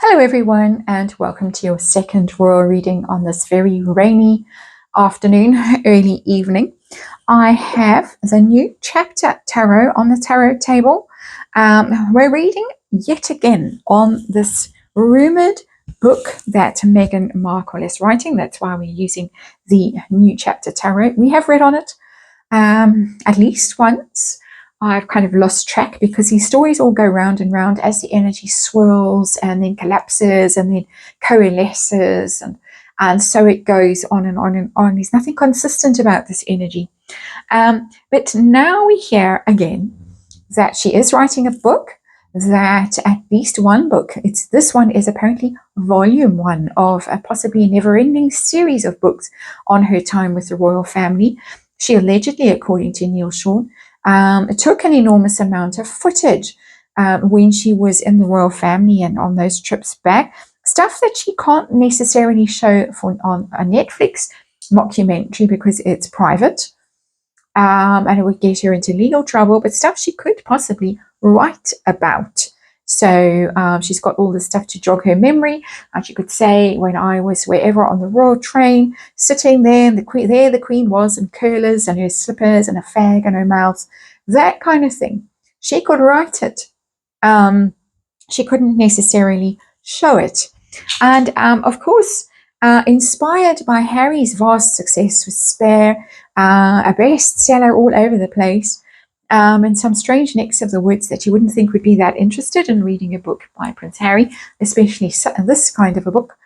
Hello everyone, and welcome to your second royal reading on this very rainy afternoon, early evening. I have the new chapter tarot on the tarot table. We're reading yet again on this rumoured book that Meghan Markle is writing. That's why we're using the new chapter tarot. We have read on it at least once. I've kind of lost track because these stories all go round and round as the energy swirls and then collapses and then coalesces, and so it goes on and on and on. There's nothing consistent about this energy. But now we hear again that she is writing a book, that at least one book, this one is apparently volume 1 of a possibly never-ending series of books on her time with the royal family. She allegedly, according to Neil Shaw, took an enormous amount of footage when she was in the royal family and on those trips back, stuff that she can't necessarily show on a Netflix mockumentary because it's private, and it would get her into legal trouble, but stuff she could possibly write about. So she's got all this stuff to jog her memory, and she could say, when I was wherever on the royal train, sitting there, and the queen was in curlers and her slippers and a fag in her mouth, that kind of thing. She could write it. She couldn't necessarily show it. And of course, inspired by Harry's vast success with Spare, a bestseller all over the place, and some strange necks of the woods that you wouldn't think would be that interested in reading a book by Prince Harry, especially this kind of a book.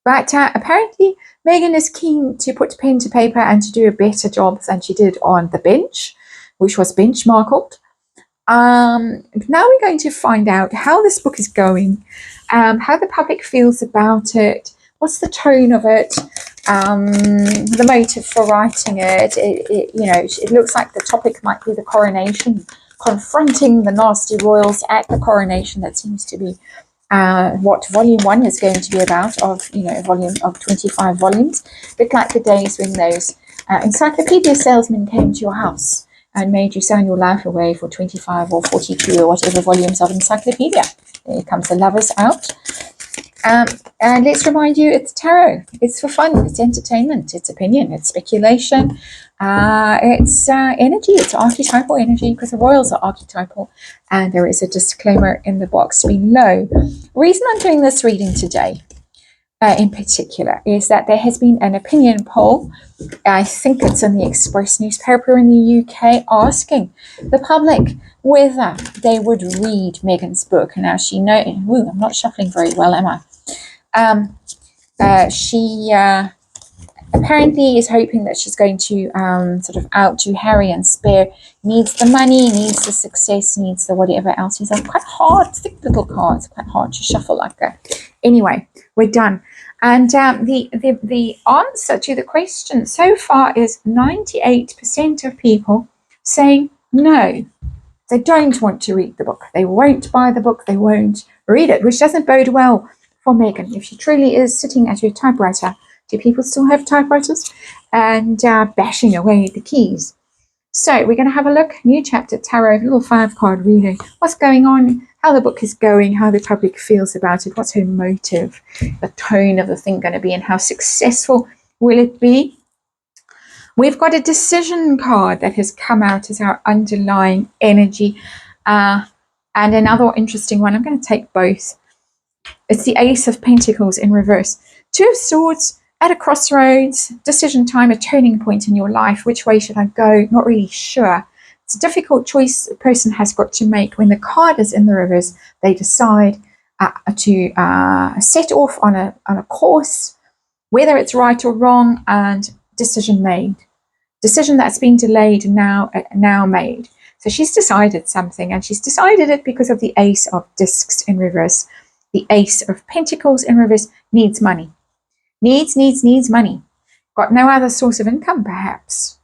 But apparently Meghan is keen to put pen to paper and to do a better job than she did on The Bench, which was benchmarkled. Now we're going to find out how this book is going, how the public feels about it, what's the tone of it, the motive for writing it. It looks like the topic might be the coronation, confronting the nasty royals at the coronation. That seems to be what volume 1 is going to be about, of a volume of 25 volumes. A bit like the days when those encyclopedia salesmen came to your house and made you sign your life away for 25 or 42 or whatever volumes of encyclopedia. There comes the lovers out. And let's remind you, it's tarot. It's for fun. It's entertainment. It's opinion. It's speculation. It's energy. It's archetypal energy, because the royals are archetypal. And there is a disclaimer in the box below. The reason I'm doing this reading today, in particular, is that there has been an opinion poll. I think it's in the Express newspaper in the UK, asking the public whether they would read Meghan's book. Now, I'm not shuffling very well, am I? She apparently is hoping that she's going to sort of outdo Harry and Spare. Needs the money, needs the success, needs the whatever else. These are quite hard, thick little cards, quite hard to shuffle like that. Anyway, we're done. And the answer to the question so far is 98% of people saying no. They don't want to read the book. They won't buy the book. They won't read it, which doesn't bode well for Meghan. If she truly is sitting at her typewriter, do people still have typewriters? And bashing away at the keys. So we're going to have a look. New chapter tarot, little 5-card reading. What's going on? How the book is going? How the public feels about it? What's her motive? The tone of the thing going to be, and how successful will it be? We've got a decision card that has come out as our underlying energy. And another interesting one. I'm going to take both. It's the Ace of Pentacles in reverse. 2 of Swords at a crossroads, decision time, a turning point in your life. Which way should I go? Not really sure. It's a difficult choice a person has got to make. When the card is in the reverse, they decide to set off on a course, whether it's right or wrong, and decision made. Decision that's been delayed, now made. So she's decided something, and she's decided it because of the Ace of Discs in reverse. The Ace of Pentacles in reverse needs money. Needs money. Got no other source of income, perhaps.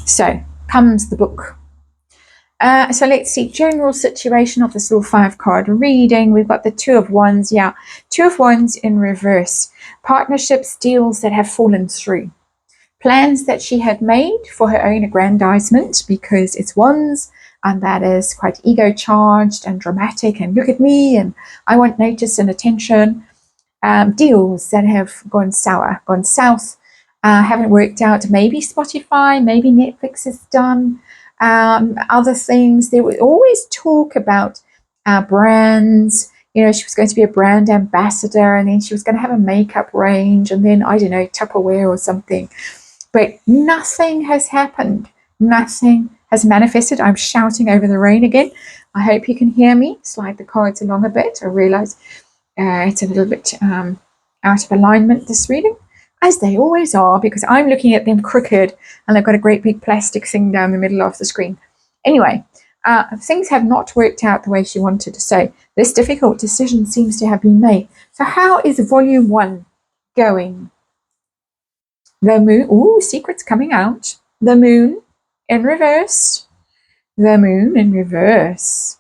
So comes the book. So let's see, general situation of this little 5-card reading. We've got the 2 of Wands. Yeah, 2 of Wands in reverse. Partnerships, deals that have fallen through. Plans that she had made for her own aggrandizement, because it's Wands and that is quite ego charged and dramatic and look at me and I want notice and attention. Deals that have gone sour, gone south, haven't worked out. Maybe Spotify, maybe Netflix is done. Other things. They would always talk about brands. She was going to be a brand ambassador, and then she was going to have a makeup range, and then, I don't know, Tupperware or something. But nothing has happened. Nothing has manifested. I'm shouting over the rain again. I hope you can hear me. Slide the cards along a bit. I realize it's a little bit out of alignment, this reading, as they always are, because I'm looking at them crooked and they've got a great big plastic thing down the middle of the screen. Anyway, things have not worked out the way she wanted. So this difficult decision seems to have been made. So how is volume 1 going? The moon, ooh, secrets coming out. The moon in reverse. The moon in reverse.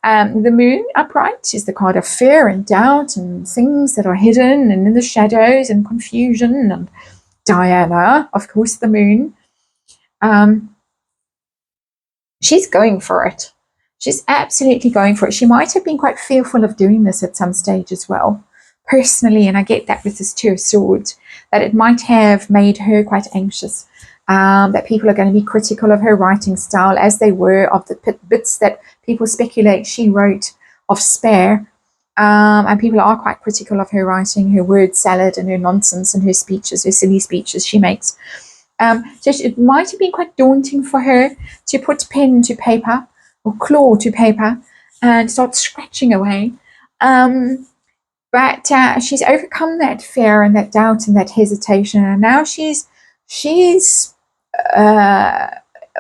The moon upright is the card of fear and doubt and things that are hidden and in the shadows and confusion. And Diana, of course, the moon. She's going for it. She's absolutely going for it. She might have been quite fearful of doing this at some stage as well, personally, and I get that with this Two of Swords, that it might have made her quite anxious, that people are going to be critical of her writing style, as they were of the bits that people speculate she wrote of Spare, and people are quite critical of her writing, her word salad and her nonsense and her speeches, her silly speeches she makes. So it might have been quite daunting for her to put pen to paper or claw to paper and start scratching away. But she's overcome that fear and that doubt and that hesitation, and now she's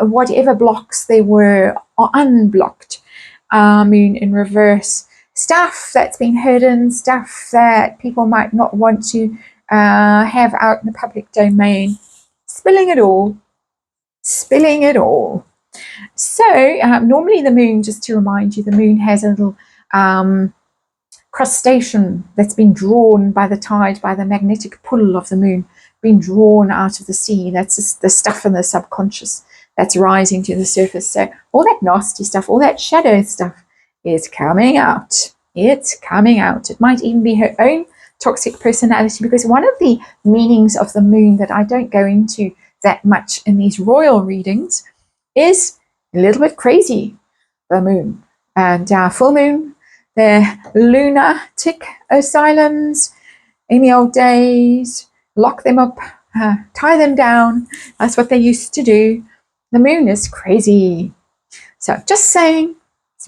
whatever blocks there were are unblocked. Moon in reverse. Stuff that's been hidden, stuff that people might not want to have out in the public domain. Spilling it all. So normally the moon, just to remind you, the moon has a little crustacean that's been drawn by the tide, by the magnetic pull of the moon, being drawn out of the sea. That's just the stuff in the subconscious that's rising to the surface. So all that nasty stuff, all that shadow stuff is coming out. It's coming out. It might even be her own toxic personality, because one of the meanings of the moon that I don't go into that much in these royal readings is a little bit crazy, the moon. And full moon, the lunatic asylums in the old days, lock them up, tie them down. That's what they used to do. The moon is crazy. So just saying,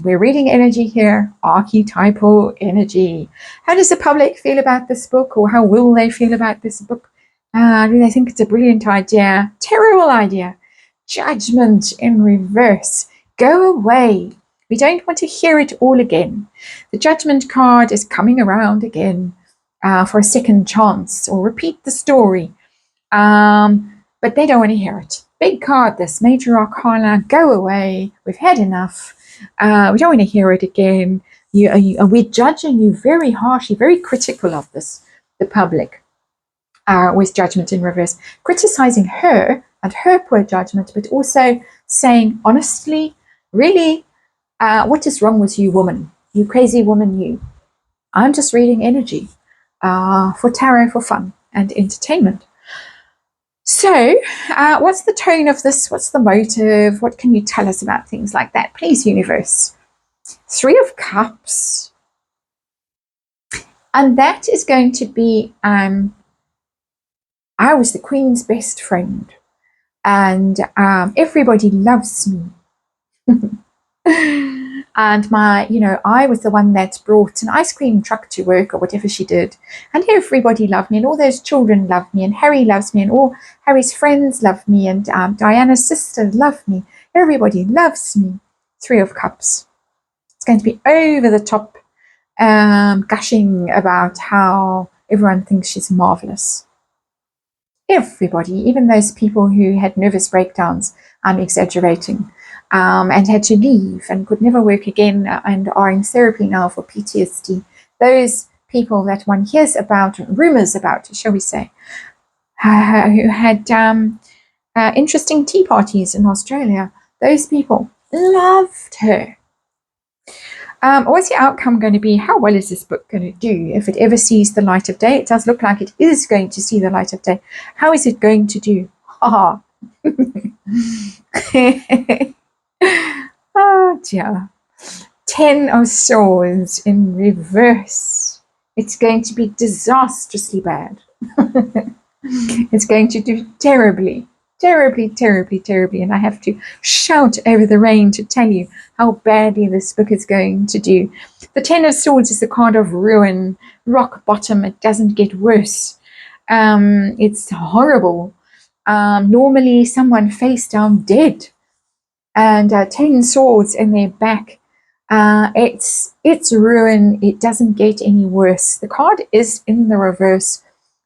we're reading energy here, archetypal energy. How does the public feel about this book, or how will they feel about this book? Do they think it's a brilliant idea? Terrible idea. Judgment in reverse. Go away. We don't want to hear it all again. The Judgment card is coming around again for a second chance, or repeat the story. But they don't want to hear it. Big card, this Major Arcana. Go away. We've had enough. We don't want to hear it again. We're judging you very harshly, very critical of this, the public, with Judgment in reverse. Criticizing her and her poor judgment, but also saying, honestly, really, what is wrong with you, woman? You crazy woman, you. I'm just reading energy for tarot, for fun and entertainment. So, what's the tone of this? What's the motive? What can you tell us about things like that? Please, universe. 3 of Cups. And that is going to be, I was the Queen's best friend. And everybody loves me. And I was the one that brought an ice cream truck to work, or whatever she did. And everybody loved me, and all those children loved me, and Harry loves me, and all Harry's friends love me, and Diana's sister loved me. Everybody loves me. 3 of Cups. It's going to be over the top, gushing about how everyone thinks she's marvelous. Everybody, even those people who had nervous breakdowns, I'm exaggerating, and had to leave and could never work again, and are in therapy now for PTSD. Those people that one hears about, rumors about, shall we say, who had interesting tea parties in Australia. Those people loved her. What's the outcome going to be? How well is this book going to do if it ever sees the light of day? It does look like it is going to see the light of day. How is it going to do? Ha Oh dear. 10 of Swords in reverse. It's going to be disastrously bad. It's going to do terribly, terribly, terribly, terribly. And I have to shout over the rain to tell you how badly this book is going to do. The 10 of Swords is the card of ruin, rock bottom. It doesn't get worse. It's horrible. Normally someone face down dead. And 10 swords in their back. It's ruin. It doesn't get any worse. The card is in the reverse,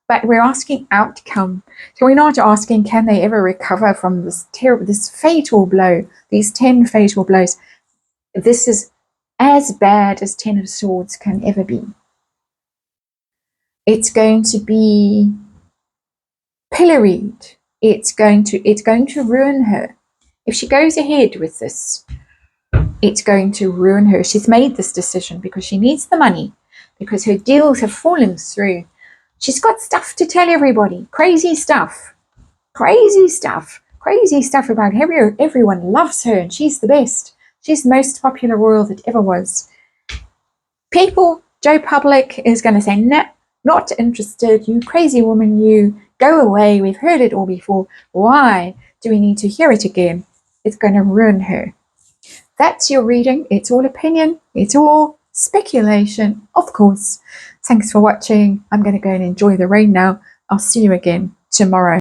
but we're asking outcome. So we're not asking can they ever recover from this fatal blow, these 10 fatal blows. This is as bad as 10 of Swords can ever be. It's going to be pilloried. It's going to ruin her. If she goes ahead with this, it's going to ruin her. She's made this decision because she needs the money, because her deals have fallen through. She's got stuff to tell everybody. Crazy stuff. Crazy stuff. Crazy stuff about her. Everyone loves her and she's the best. She's the most popular royal that ever was. People, Joe Public is going to say, nah, not interested. You crazy woman, you. Go away. We've heard it all before. Why do we need to hear it again? It's going to ruin her. That's your reading. It's all opinion. It's all speculation, of course. Thanks for watching. I'm going to go and enjoy the rain now. I'll see you again tomorrow.